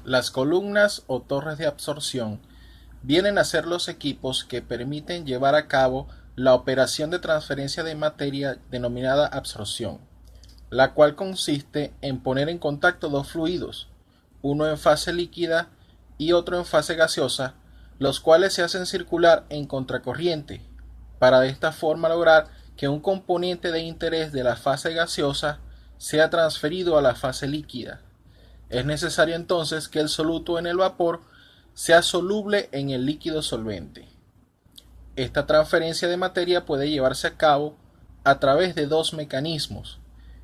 Las columnas o torres de absorción vienen a ser los equipos que permiten llevar a cabo la operación de transferencia de materia denominada absorción, la cual consiste en poner en contacto dos fluidos, uno en fase líquida y otro en fase gaseosa, los cuales se hacen circular en contracorriente, para de esta forma lograr que un componente de interés de la fase gaseosa sea transferido a la fase líquida. Es necesario entonces que el soluto en el vapor sea soluble en el líquido solvente. Esta transferencia de materia puede llevarse a cabo a través de dos mecanismos.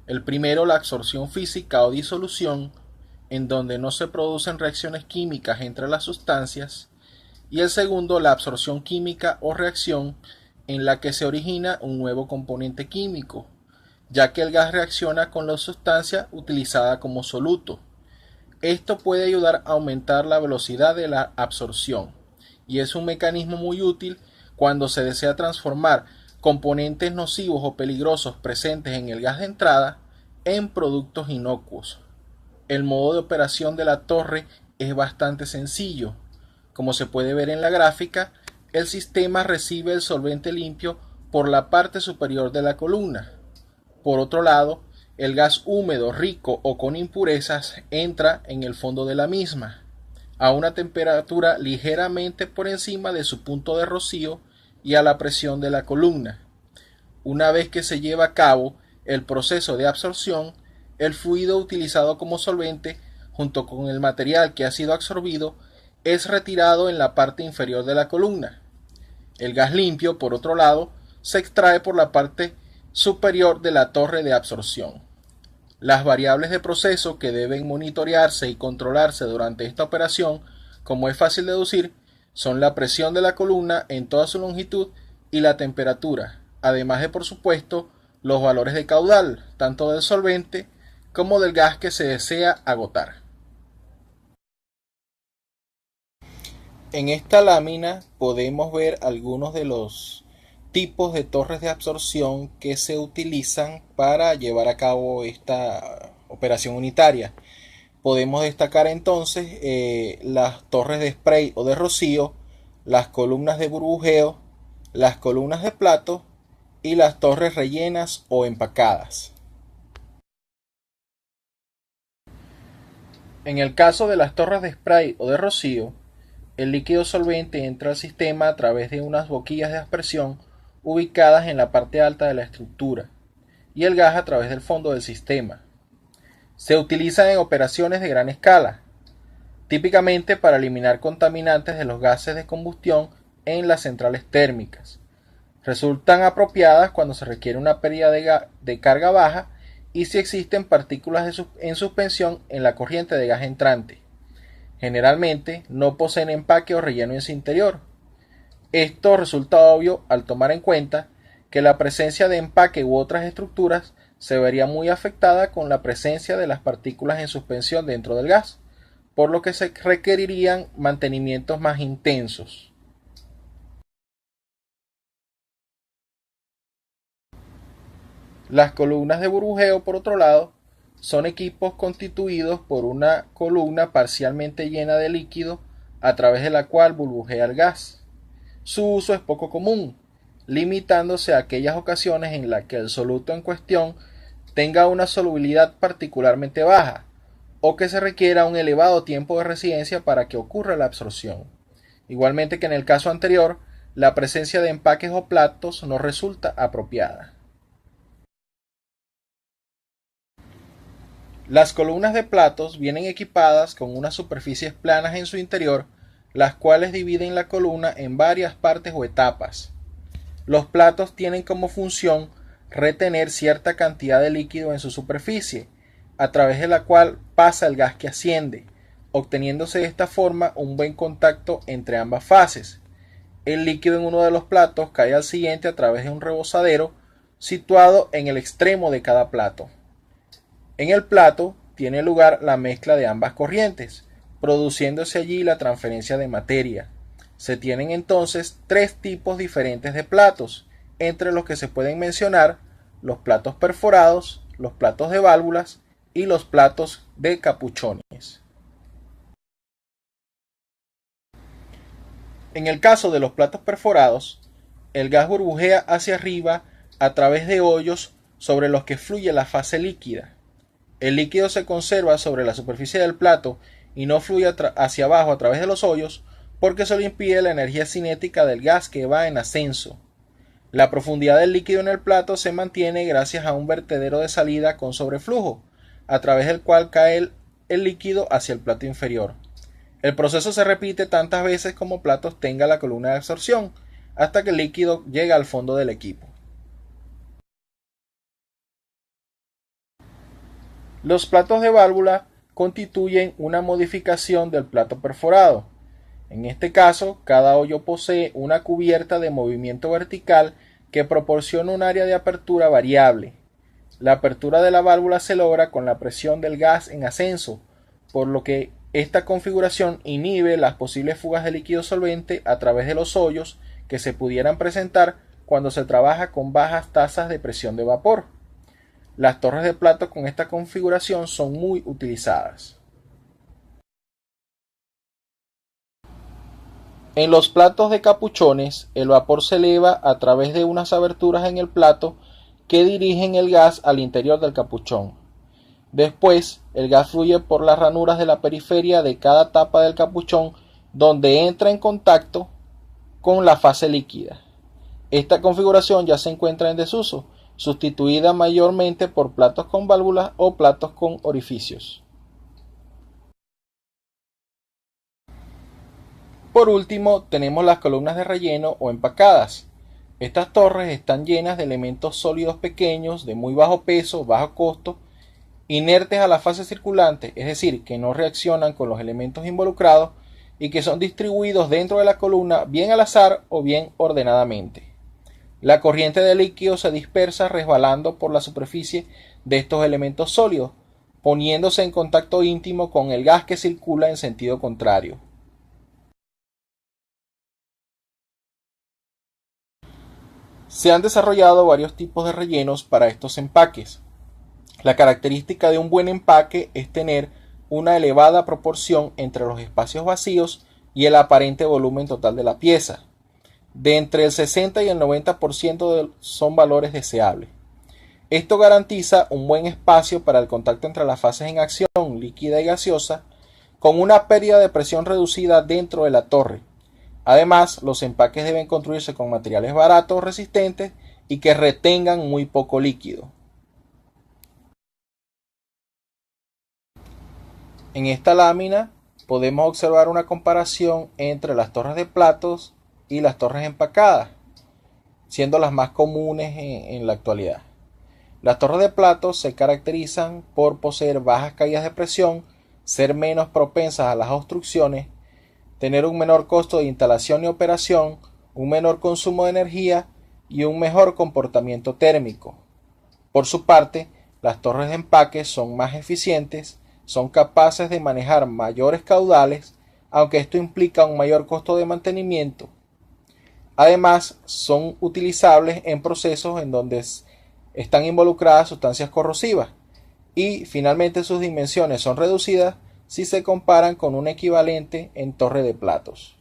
El primero, la absorción física o disolución, en donde no se producen reacciones químicas entre las sustancias, y el segundo, la absorción química o reacción, en la que se origina un nuevo componente químico, ya que el gas reacciona con la sustancia utilizada como soluto. Esto puede ayudar a aumentar la velocidad de la absorción y es un mecanismo muy útil cuando se desea transformar componentes nocivos o peligrosos presentes en el gas de entrada en productos inocuos. El modo de operación de la torre es bastante sencillo. Como se puede ver en la gráfica, el sistema recibe el solvente limpio por la parte superior de la columna. Por otro lado, el gas húmedo, rico o con impurezas entra en el fondo de la misma, a una temperatura ligeramente por encima de su punto de rocío y a la presión de la columna. Una vez que se lleva a cabo el proceso de absorción, el fluido utilizado como solvente, junto con el material que ha sido absorbido, es retirado en la parte inferior de la columna. El gas limpio, por otro lado, se extrae por la parte superior de la torre de absorción. Las variables de proceso que deben monitorearse y controlarse durante esta operación, como es fácil deducir, son la presión de la columna en toda su longitud y la temperatura, además de, por supuesto, los valores de caudal, tanto del solvente como del gas que se desea agotar. En esta lámina podemos ver algunos de los tipos de torres de absorción que se utilizan para llevar a cabo esta operación unitaria. Podemos destacar entonces las torres de spray o de rocío, las columnas de burbujeo, las columnas de plato y las torres rellenas o empacadas. En el caso de las torres de spray o de rocío, el líquido solvente entra al sistema a través de unas boquillas de aspersión ubicadas en la parte alta de la estructura y el gas a través del fondo del sistema. Se utilizan en operaciones de gran escala, típicamente para eliminar contaminantes de los gases de combustión en las centrales térmicas. Resultan apropiadas cuando se requiere una pérdida de carga baja y si existen partículas en suspensión en la corriente de gas entrante. Generalmente no poseen empaque o relleno en su interior. Esto resulta obvio al tomar en cuenta que la presencia de empaque u otras estructuras se vería muy afectada con la presencia de las partículas en suspensión dentro del gas, por lo que se requerirían mantenimientos más intensos. Las columnas de burbujeo, por otro lado, son equipos constituidos por una columna parcialmente llena de líquido a través de la cual burbujea el gas. Su uso es poco común, limitándose a aquellas ocasiones en las que el soluto en cuestión tenga una solubilidad particularmente baja o que se requiera un elevado tiempo de residencia para que ocurra la absorción. Igualmente que en el caso anterior, la presencia de empaques o platos no resulta apropiada. Las columnas de platos vienen equipadas con unas superficies planas en su interior, las cuales dividen la columna en varias partes o etapas. Los platos tienen como función retener cierta cantidad de líquido en su superficie, a través de la cual pasa el gas que asciende, obteniéndose de esta forma un buen contacto entre ambas fases. El líquido en uno de los platos cae al siguiente a través de un rebozadero situado en el extremo de cada plato. En el plato tiene lugar la mezcla de ambas corrientes, produciéndose allí la transferencia de materia. Se tienen entonces tres tipos diferentes de platos, entre los que se pueden mencionar los platos perforados, los platos de válvulas y los platos de capuchones. En el caso de los platos perforados, el gas burbujea hacia arriba a través de hoyos sobre los que fluye la fase líquida. El líquido se conserva sobre la superficie del plato y no fluye hacia abajo a través de los hoyos porque se lo impide la energía cinética del gas que va en ascenso. La profundidad del líquido en el plato se mantiene gracias a un vertedero de salida con sobreflujo, a través del cual cae el líquido hacia el plato inferior. El proceso se repite tantas veces como platos tenga la columna de absorción, hasta que el líquido llega al fondo del equipo. Los platos de válvula constituyen una modificación del plato perforado. En este caso, cada hoyo posee una cubierta de movimiento vertical que proporciona un área de apertura variable. La apertura de la válvula se logra con la presión del gas en ascenso, por lo que esta configuración inhibe las posibles fugas de líquido solvente a través de los hoyos que se pudieran presentar cuando se trabaja con bajas tasas de presión de vapor. Las torres de plato con esta configuración son muy utilizadas. En los platos de capuchones, el vapor se eleva a través de unas aberturas en el plato que dirigen el gas al interior del capuchón. Después, el gas fluye por las ranuras de la periferia de cada tapa del capuchón, donde entra en contacto con la fase líquida. Esta configuración ya se encuentra en desuso, sustituida mayormente por platos con válvulas o platos con orificios. Por último, tenemos las columnas de relleno o empacadas. Estas torres están llenas de elementos sólidos pequeños, de muy bajo peso, bajo costo, inertes a la fase circulante, es decir, que no reaccionan con los elementos involucrados y que son distribuidos dentro de la columna bien al azar o bien ordenadamente. La corriente de líquido se dispersa resbalando por la superficie de estos elementos sólidos, poniéndose en contacto íntimo con el gas que circula en sentido contrario. Se han desarrollado varios tipos de rellenos para estos empaques. La característica de un buen empaque es tener una elevada proporción entre los espacios vacíos y el aparente volumen total de la pieza. De entre el 60 y el 90% son valores deseables. Esto garantiza un buen espacio para el contacto entre las fases en acción, líquida y gaseosa, con una pérdida de presión reducida dentro de la torre. Además, los empaques deben construirse con materiales baratos, resistentes y que retengan muy poco líquido. En esta lámina podemos observar una comparación entre las torres de platos y las torres empacadas, siendo las más comunes en la actualidad. Las torres de platos se caracterizan por poseer bajas caídas de presión, ser menos propensas a las obstrucciones, tener un menor costo de instalación y operación, un menor consumo de energía y un mejor comportamiento térmico. Por su parte, las torres de empaque son más eficientes, son capaces de manejar mayores caudales, aunque esto implica un mayor costo de mantenimiento. Además, son utilizables en procesos en donde están involucradas sustancias corrosivas y finalmente sus dimensiones son reducidas si se comparan con un equivalente en torre de platos.